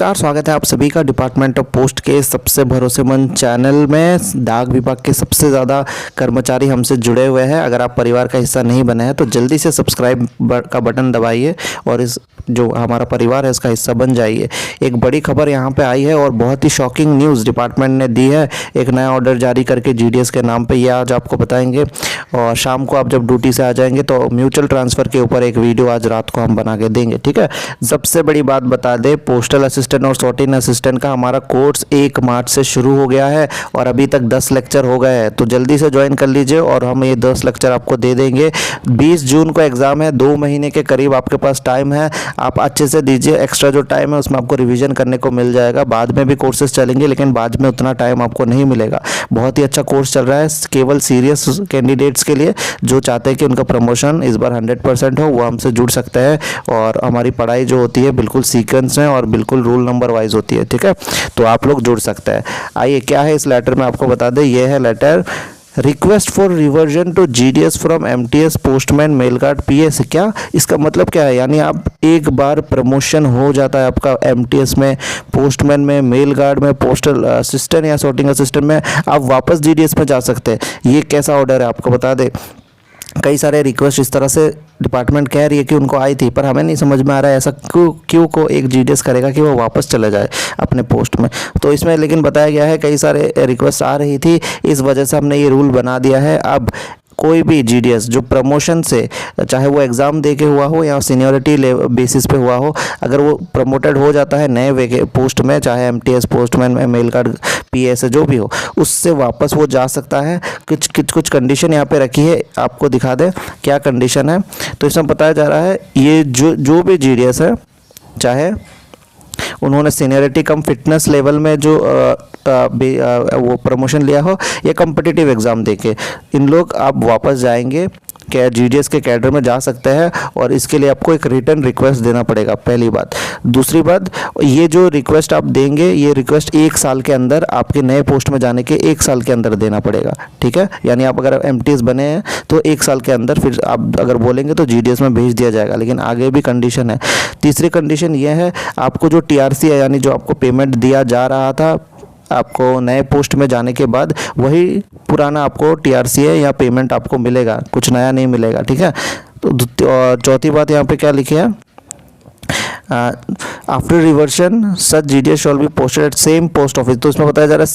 नमस्कार, स्वागत है आप सभी का डिपार्टमेंट ऑफ पोस्ट के सबसे भरोसेमंद चैनल में। डाक विभाग के सबसे ज़्यादा कर्मचारी हमसे जुड़े हुए हैं। अगर आप परिवार का हिस्सा नहीं बने हैं तो जल्दी से सब्सक्राइब का बटन दबाइए और इस जो हमारा परिवार है इसका हिस्सा बन जाइए। एक बड़ी खबर यहाँ पे आई है और बहुत ही शॉकिंग न्यूज़ डिपार्टमेंट ने दी है। एक नया ऑर्डर जारी करके जीडीएस के नाम पे, ये आज आपको बताएंगे और शाम को आप जब ड्यूटी से आ जाएंगे तो म्यूचुअल ट्रांसफ़र के ऊपर एक वीडियो आज रात को हम बना के देंगे, ठीक है। सबसे बड़ी बात बता दें, पोस्टल असिस्टेंट और सॉर्टिंग असिस्टेंट का हमारा कोर्स 1 मार्च से शुरू हो गया है और अभी तक 10 लेक्चर हो गए हैं, तो जल्दी से ज्वाइन कर लीजिए और हम ये 10 लेक्चर आपको दे देंगे। 20 जून को एग्ज़ाम है, 2 महीने के करीब आपके पास टाइम है। आप अच्छे से दीजिए, एक्स्ट्रा जो टाइम है उसमें आपको रिवीजन करने को मिल जाएगा। बाद में भी कोर्सेज चलेंगे लेकिन बाद में उतना टाइम आपको नहीं मिलेगा। बहुत ही अच्छा कोर्स चल रहा है केवल सीरियस कैंडिडेट्स के लिए जो चाहते हैं कि उनका प्रमोशन इस बार 100% हो, वो हमसे जुड़ सकते हैं। और हमारी पढ़ाई जो होती है बिल्कुल सीक्वेंस में और बिल्कुल रूल नंबर वाइज होती है, ठीक है। तो आप लोग जुड़ सकते हैं। आइए, क्या है इस लेटर में आपको बता दें। ये है letter, request for reversion to GDS from MTS postman mail guard PS. क्या इसका मतलब क्या है? यानी आप एक बार प्रमोशन हो जाता है आपका एमटीएस में, पोस्टमैन में, मेल गार्ड में, पोस्टल असिस्टेंट या सॉर्टिंग असिस्टेंट में, आप वापस जीडीएस में जा सकते हैं। ये कैसा ऑर्डर है आपको बता दें। कई सारे रिक्वेस्ट इस तरह से डिपार्टमेंट कह रही है कि उनको आई थी, पर हमें नहीं समझ में आ रहा है ऐसा क्यों को एक जीडीएस करेगा कि वो वापस चले जाए अपने पोस्ट में। तो इसमें लेकिन बताया गया है कई सारे रिक्वेस्ट आ रही थी, इस वजह से हमने ये रूल बना दिया है। अब कोई भी जीडीएस जो प्रमोशन से, चाहे वो एग्ज़ाम दे के हुआ हो या सीनियरिटी बेसिस पे हुआ हो, अगर वो प्रमोटेड हो जाता है नए पोस्ट में, चाहे एमटीएस पोस्टमैन में, मेल गार्ड पीएस जो भी हो, उससे वापस वो जा सकता है। कुछ कंडीशन यहाँ पे रखी है, आपको दिखा दें क्या कंडीशन है। तो इसमें बताया जा रहा है ये जो भी जीडीएस है, चाहे उन्होंने सीनियरिटी कम फिटनेस लेवल में जो वो प्रमोशन लिया हो या कॉम्पिटिटिव एग्ज़ाम देके, इन लोग आप वापस जाएंगे क्या जीडीएस के कैडर में जा सकते हैं। और इसके लिए आपको एक रिटर्न रिक्वेस्ट देना पड़ेगा, पहली बात। दूसरी बात, ये जो रिक्वेस्ट आप देंगे, ये रिक्वेस्ट 1 साल के अंदर, आपके नए पोस्ट में जाने के 1 साल के अंदर देना पड़ेगा, ठीक है। यानी आप अगर एमटीएस बने हैं तो 1 साल के अंदर फिर आप अगर बोलेंगे तो जीडीएस में भेज दिया जाएगा, लेकिन आगे भी कंडीशन है। तीसरी कंडीशन ये है, आपको जो टीआरसी है, यानी जो आपको पेमेंट दिया जा रहा था आपको नए पोस्ट में जाने के बाद, वही पुराना आपको टीआरसी है या पेमेंट आपको मिलेगा, कुछ नया नहीं मिलेगा, ठीक है। तो चौथी बात यहाँ पे क्या लिखे है, after reversion such GDS shawl be posted at same post office. तो इसमें बताया जा रहा है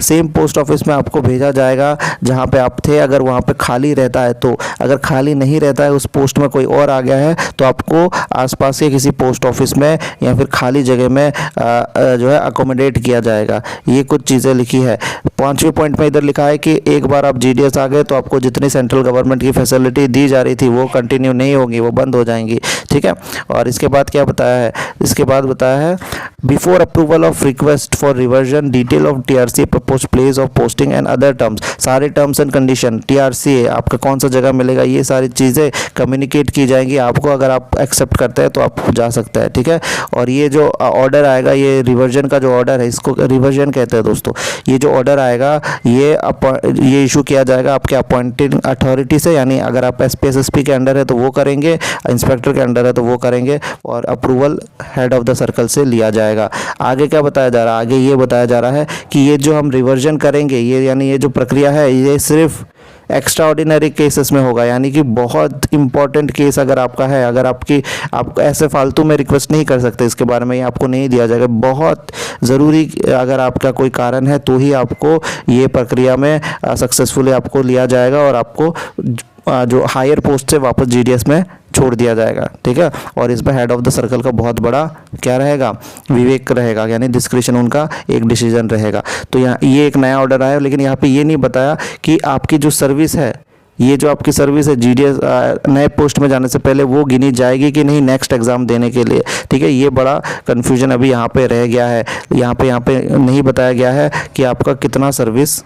सेम पोस्ट ऑफिस में आपको भेजा जाएगा जहाँ पे आप थे। अगर वहाँ पे खाली रहता है तो, अगर खाली नहीं रहता है, उस पोस्ट में कोई और आ गया है, तो आपको आसपास के किसी पोस्ट ऑफिस में या फिर खाली जगह में जो है अकोमोडेट किया जाएगा। ये कुछ चीज़ें लिखी है। 5वें पॉइंट में इधर लिखा है कि एक बार आप जीडीएस आ गए तो आपको जितनी सेंट्रल गवर्नमेंट की फैसिलिटी दी जा रही थी वो कंटिन्यू नहीं होगी, वो बंद हो जाएंगी, ठीक है। और इसके बाद क्या बताया है, इसके बाद बताया है, before approval of request for reversion detail of TRC, proposed place of posting and other terms, सारे टर्म्स एंड कंडीशन, टीआरसी है आपका कौन सा जगह मिलेगा, ये सारी चीज़ें कम्युनिकेट की जाएंगी आपको। अगर आप एक्सेप्ट करते हैं तो आप जा सकते हैं, ठीक है। और ये जो ऑर्डर आएगा, ये रिवर्जन का जो ऑर्डर है, इसको रिवर्जन कहते हैं दोस्तों। ये जो ऑर्डर आएगा ये इशू किया जाएगा आपके अपॉइंटेड अथॉरिटी से, यानी अगर आप एसपी के अंडर है तो वो करेंगे, इंस्पेक्टर के अंडर है तो वो करेंगे, और approval head of the circle से लिया जाएगा। आगे क्या बताया जा रहा है, आगे ये बताया जा रहा है कि ये जो हम रिवर्जन करेंगे, ये यानी ये जो प्रक्रिया है, ये सिर्फ एक्स्ट्रा ऑर्डिनरी केसेस में होगा। यानी कि बहुत इंपॉर्टेंट केस अगर आपका है, अगर आप ऐसे फालतू में रिक्वेस्ट नहीं कर सकते, इसके बारे में ये आपको नहीं दिया जाएगा। बहुत ज़रूरी अगर आपका कोई कारण है तो ही आपको ये प्रक्रिया में सक्सेसफुली आपको लिया जाएगा और आपको जो हायर पोस्ट से वापस जीडीएस में छोड़ दिया जाएगा, ठीक है। और इसमें हेड ऑफ द सर्कल का बहुत बड़ा क्या रहेगा, विवेक रहेगा, यानी डिस्क्रिशन, उनका एक डिसीजन रहेगा। तो यहाँ ये एक नया ऑर्डर आया, लेकिन यहाँ पे ये नहीं बताया कि आपकी जो सर्विस है, ये जो आपकी सर्विस है जीडीएस नए पोस्ट में जाने से पहले, वो गिनी जाएगी कि नहीं नेक्स्ट एग्ज़ाम देने के लिए, ठीक है। ये बड़ा कन्फ्यूजन अभी यहाँ पे रह गया है। यहाँ पे नहीं बताया गया है कि आपका कितना सर्विस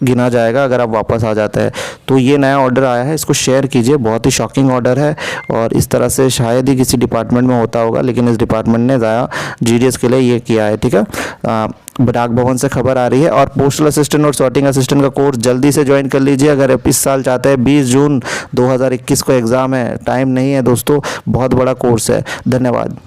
गिना जाएगा अगर आप वापस आ जाते हैं। तो ये नया ऑर्डर आया है, इसको शेयर कीजिए, बहुत ही शॉकिंग ऑर्डर है और इस तरह से शायद ही किसी डिपार्टमेंट में होता होगा, लेकिन इस डिपार्टमेंट ने ज़्यादा जीडीएस के लिए ये किया है, ठीक है। डाक भवन से खबर आ रही है। और पोस्टल असिस्टेंट और सॉर्टिंग असिस्टेंट का कोर्स जल्दी से ज्वाइन कर लीजिए अगर आप इस साल चाहते हैं। 20 जून 2021 को एग्ज़ाम है, टाइम नहीं है दोस्तों, बहुत बड़ा कोर्स है। धन्यवाद।